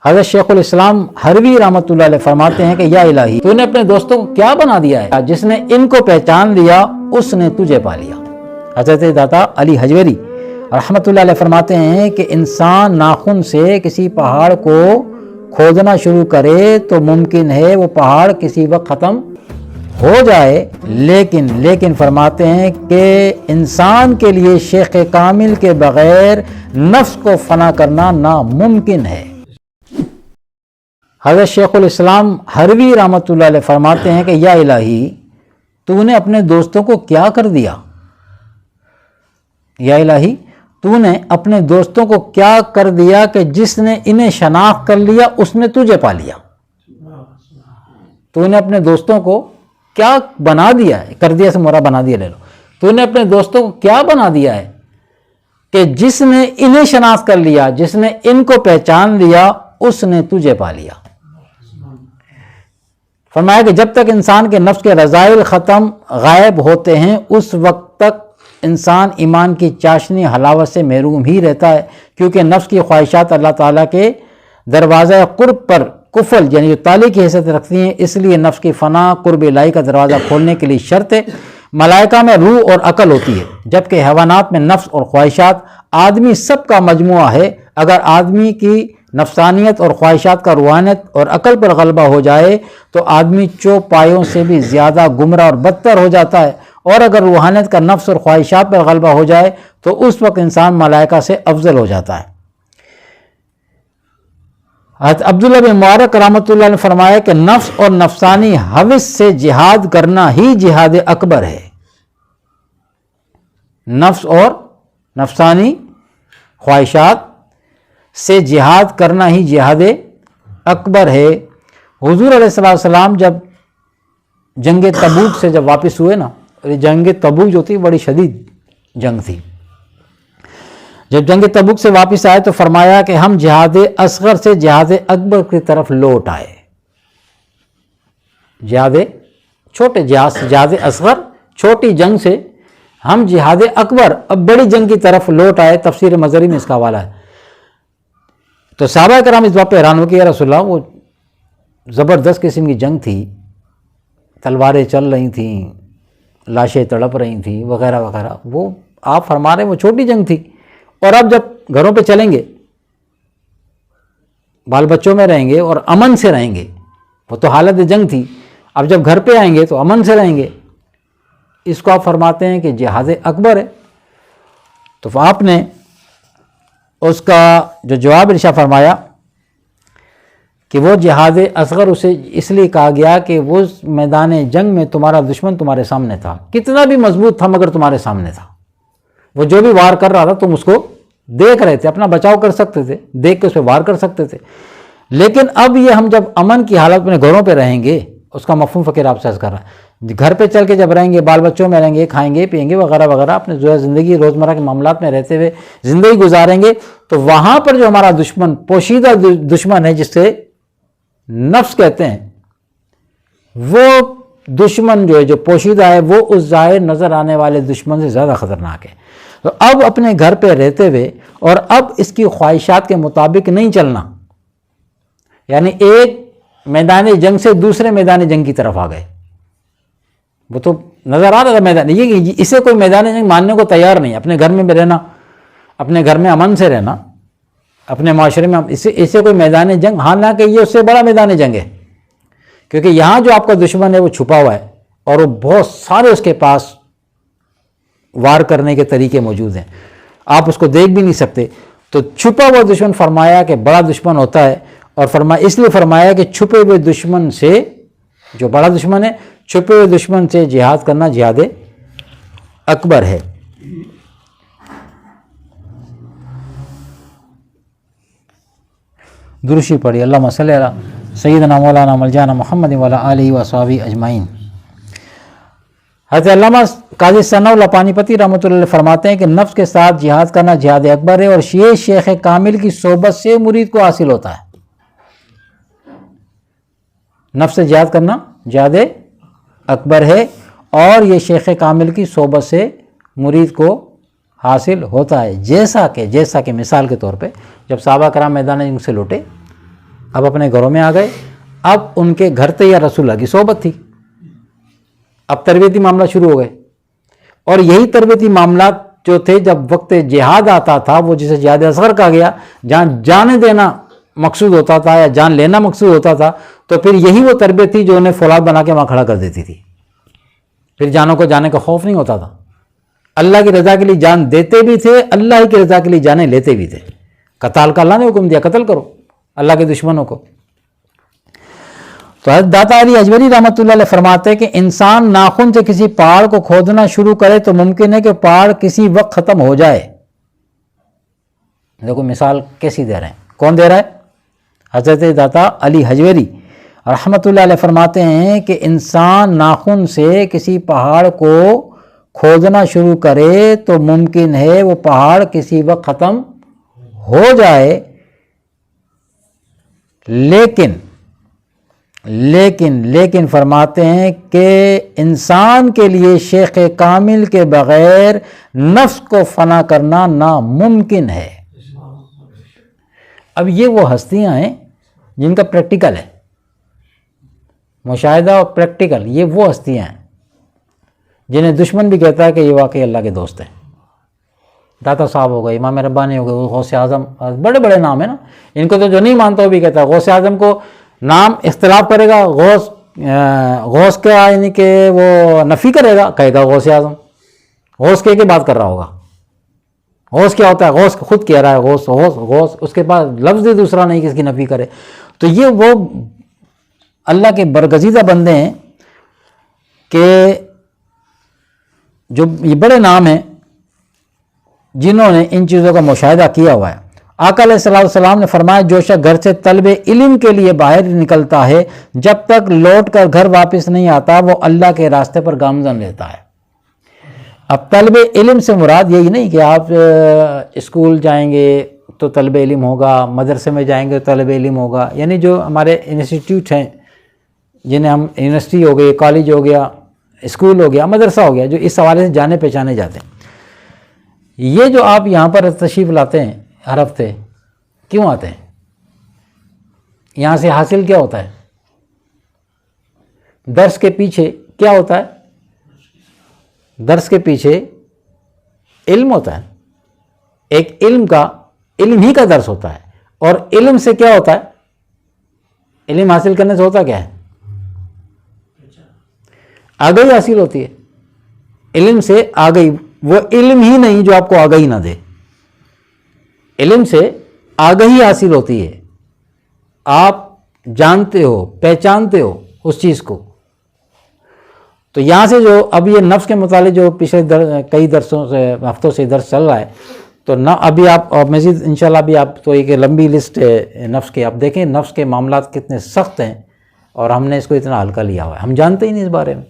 حضرت شیخ الاسلام حروی رحمۃ اللہ علیہ فرماتے ہیں کہ یا الہی تو نے اپنے دوستوں کو کیا بنا دیا ہے، جس نے ان کو پہچان لیا اس نے تجھے پا لیا۔ حضرت داتا علی حجویری رحمۃ اللہ علیہ فرماتے ہیں کہ انسان ناخن سے کسی پہاڑ کو کھودنا شروع کرے تو ممکن ہے وہ پہاڑ کسی وقت ختم ہو جائے، لیکن فرماتے ہیں کہ انسان کے لیے شیخ کامل کے بغیر نفس کو فنا کرنا ناممکن ہے۔ حضرت شیخ الاسلام حروی رحمۃ اللہ علیہ فرماتے ہیں کہ یا الہی تو نے اپنے دوستوں کو کیا کر دیا، یا الہی تو نے اپنے دوستوں کو کیا کر دیا کہ جس نے انہیں شناخت کر لیا اس نے تجھے پا لیا۔ تو نے اپنے دوستوں کو کیا بنا دیا ہے، کر دیا سے مرا بنا دیا لے لو، تو نے اپنے دوستوں کو کیا بنا دیا ہے کہ جس نے انہیں شناخت کر لیا، جس نے ان کو پہچان لیا اس نے تجھے پا لیا۔ فرمایا کہ جب تک انسان کے نفس کے رذائل ختم غائب ہوتے ہیں اس وقت تک انسان ایمان کی چاشنی حلاوت سے محروم ہی رہتا ہے، کیونکہ نفس کی خواہشات اللہ تعالیٰ کے دروازہ قرب پر قفل یعنی جو تالی کی حیثیت رکھتی ہیں، اس لیے نفس کی فنا قرب الہی کا دروازہ کھولنے کے لیے شرط ہے۔ ملائکہ میں روح اور عقل ہوتی ہے، جبکہ حیوانات میں نفس اور خواہشات، آدمی سب کا مجموعہ ہے۔ اگر آدمی کی نفسانیت اور خواہشات کا روحانیت اور عقل پر غلبہ ہو جائے تو آدمی چوپایوں سے بھی زیادہ گمراہ اور بدتر ہو جاتا ہے، اور اگر روحانیت کا نفس اور خواہشات پر غلبہ ہو جائے تو اس وقت انسان ملائکہ سے افضل ہو جاتا ہے۔ حضرت عبداللہ بن مبارک رحمۃ اللہ نے فرمایا کہ نفس اور نفسانی ہوس سے جہاد کرنا ہی جہاد اکبر ہے۔ نفس اور نفسانی خواہشات سے جہاد کرنا ہی جہاد اکبر ہے۔ حضور علیہ السلام جب جنگ تبوک سے جب واپس ہوئے نا، جنگ تبوک جو تھی بڑی شدید جنگ تھی، جب جنگ تبوک سے واپس آئے تو فرمایا کہ ہم جہاد اصغر سے جہاد اکبر کی طرف لوٹ آئے۔ جہاد اصغر چھوٹی جنگ سے ہم جہاد اکبر اب بڑی جنگ کی طرف لوٹ آئے۔ تفسیر مظہری میں اس کا حوالہ ہے۔ تو صحابہ کرام اس بات پہ حیران ہو کہ یا رسول اللہ، وہ زبردست قسم کی جنگ تھی، تلواریں چل رہی تھیں، لاشیں تڑپ رہی تھیں وغیرہ وغیرہ، وہ آپ فرما رہے ہیں وہ چھوٹی جنگ تھی، اور اب جب گھروں پہ چلیں گے، بال بچوں میں رہیں گے اور امن سے رہیں گے، وہ تو حالت جنگ تھی، اب جب گھر پہ آئیں گے تو امن سے رہیں گے۔ اس کو آپ فرماتے ہیں کہ جہاد اکبر ہے۔ تو آپ نے اس کا جو جواب ارشاد فرمایا کہ وہ جہاد اصغر اسے اس لیے کہا گیا کہ وہ میدان جنگ میں تمہارا دشمن تمہارے سامنے تھا، کتنا بھی مضبوط تھا مگر تمہارے سامنے تھا، وہ جو بھی وار کر رہا تھا تم اس کو دیکھ رہے تھے، اپنا بچاؤ کر سکتے تھے، دیکھ کے اس پہ وار کر سکتے تھے۔ لیکن اب یہ ہم جب امن کی حالت میں گھروں پہ رہیں گے، اس کا مفہوم فقیر آپ سے عرض کر رہا ہے، گھر پہ چل کے جب رہیں گے، بال بچوں میں رہیں گے، کھائیں گے پیئیں گے وغیرہ وغیرہ، اپنے جو ہے زندگی روزمرہ کے معاملات میں رہتے ہوئے زندگی گزاریں گے، تو وہاں پر جو ہمارا دشمن پوشیدہ دشمن ہے جس سے نفس کہتے ہیں، وہ دشمن جو ہے جو پوشیدہ ہے وہ اس ظاہر نظر آنے والے دشمن سے زیادہ خطرناک ہے۔ تو اب اپنے گھر پہ رہتے ہوئے اور اب اس کی خواہشات کے مطابق نہیں چلنا، یعنی ایک میدان جنگ سے دوسرے میدان جنگ کی طرف آ گئے، وہ تو نظر آ رہا تھا میدان، یہ اسے کوئی میدان جنگ ماننے کو تیار نہیں، اپنے گھر میں رہنا، اپنے گھر میں امن سے رہنا، اپنے معاشرے میں اسے کوئی میدان جنگ، حالانکہ یہ اس سے بڑا میدان جنگ ہے، کیونکہ یہاں جو آپ کا دشمن ہے وہ چھپا ہوا ہے اور وہ بہت سارے اس کے پاس وار کرنے کے طریقے موجود ہیں، آپ اس کو دیکھ بھی نہیں سکتے۔ تو چھپا ہوا دشمن فرمایا کہ بڑا دشمن ہوتا ہے، اور فرمایا اس لیے فرمایا کہ چھپے ہوئے دشمن سے، جو بڑا دشمن ہے، چھپے ہوئے دشمن سے جہاد کرنا جہاد اکبر ہے۔ درشی پڑھی، اللہم صلی علی سیدنا مولانا ملجانا محمد وعلی آلہ وصحبہ اجمعین۔ حضرت علامہ قاضی ثناء اللہ پانی پتی رحمۃ اللہ علیہ فرماتے ہیں کہ نفس کے ساتھ جہاد کرنا جہاد اکبر ہے، اور یہ شیخ کامل کی صحبت سے مرید کو حاصل ہوتا ہے۔ نفس سے جہاد کرنا جہاد اکبر ہے، اور یہ شیخ کامل کی صحبت سے مرید کو حاصل ہوتا ہے، جیسا کہ مثال کے طور پہ جب صحابہ کرام میدان جنگ سے لوٹے اب اپنے گھروں میں آ گئے. اب ان کے گھر تھے یا رسول اللہ کی صحبت تھی. اب تربیتی معاملہ شروع ہو گئے. اور یہی تربیتی معاملات جو تھے جب وقت جہاد آتا تھا، وہ جسے جہاد اصغر کہا گیا، جہاں جان دینا مقصود ہوتا تھا یا جان لینا مقصود ہوتا تھا، تو پھر یہی وہ تربیت تھی جو انہیں فولاد بنا کے وہاں کھڑا کر دیتی تھی. پھر جانوں کو جانے کا خوف نہیں ہوتا تھا. اللہ کی رضا کے لیے جان دیتے بھی تھے، اللہ کی رضا کے لیے جانیں لیتے بھی تھے. قتال کا اللہ نے حکم دیا، قتل کرو اللہ کے دشمنوں کو. تو حضرت داتا علی حجویری رحمۃ اللہ علیہ فرماتے ہیں کہ انسان ناخن سے کسی پہاڑ کو کھودنا شروع کرے تو ممکن ہے کہ پہاڑ کسی وقت ختم ہو جائے. دیکھو مثال کیسی دے رہے ہیں، کون دے رہا ہے؟ حضرت داتا علی حجویری رحمۃ اللہ علیہ فرماتے ہیں کہ انسان ناخن سے کسی پہاڑ کو کھودنا شروع کرے تو ممکن ہے وہ پہاڑ کسی وقت ختم ہو جائے، لیکن فرماتے ہیں کہ انسان کے لیے شیخ کامل کے بغیر نفس کو فنا کرنا ناممکن ہے. اب یہ وہ ہستیاں ہیں جن کا پریکٹیکل ہے، مشاہدہ اور پریکٹیکل، یہ وہ ہستیاں ہیں جنہیں دشمن بھی کہتا ہے کہ یہ واقعی اللہ کے دوست ہیں. داتا صاحب ہو گئے، امام ربانی ہو گئے، غوث اعظم، بڑے بڑے نام ہیں نا. ان کو تو جو نہیں مانتا وہ بھی کہتا ہے. غوث اعظم کو نام اختلاف کرے گا، غوث کا یعنی کہ وہ نفی کرے گا، کہے گا غوث اعظم. غوث کے بات کر رہا ہوگا. غوث کیا ہوتا ہے؟ غوث خود کہہ رہا ہے غوث، اس کے پاس لفظ ہی دوسرا نہیں کہ اس کی نفی کرے. تو یہ وہ اللہ کے برگزیدہ بندے ہیں کہ جو یہ بڑے نام ہیں جنہوں نے ان چیزوں کا مشاہدہ کیا ہوا ہے. آقا علیہ السلام نے فرمایا جو شخص گھر سے طلب علم کے لیے باہر نکلتا ہے جب تک لوٹ کر گھر واپس نہیں آتا وہ اللہ کے راستے پر گامزن رہتا ہے. اب طلب علم سے مراد یہی نہیں کہ آپ اسکول جائیں گے تو طلب علم ہوگا، مدرسے میں جائیں گے تو طلب علم ہوگا. یعنی جو ہمارے انسٹیٹیوٹ ہیں جنہیں ہم یونیورسٹی ہو گئی، کالج ہو گیا، اسکول ہو گیا، مدرسہ ہو گیا، جو اس حوالے سے جانے پہچانے جاتے ہیں، یہ جو آپ یہاں پر تشریف لاتے ہیں ہر ہفتے، کیوں آتے ہیں؟ یہاں سے حاصل کیا ہوتا ہے؟ درس کے پیچھے کیا ہوتا ہے؟ درس کے پیچھے علم ہوتا ہے. ایک علم ہی کا درس ہوتا ہے. اور علم سے کیا ہوتا ہے؟ علم حاصل کرنے سے ہوتا کیا ہے؟ آگاہی حاصل ہوتی ہے. علم سے آگاہی، وہ علم ہی نہیں جو آپ کو آگاہی نہ دے. علم سے آگاہی حاصل ہوتی ہے، آپ جانتے ہو، پہچانتے ہو اس چیز کو. تو یہاں سے جو اب یہ نفس کے متعلق جو پچھلے کئی ہفتوں سے درس چل رہا ہے، تو ابھی آپ مزید انشاءاللہ ابھی آپ تو ایک لمبی لسٹ ہے نفس کے، آپ دیکھیں نفس کے معاملات کتنے سخت ہیں اور ہم نے اس کو اتنا ہلکا لیا ہوا ہے، ہم جانتے ہی نہیں اس بارے میں.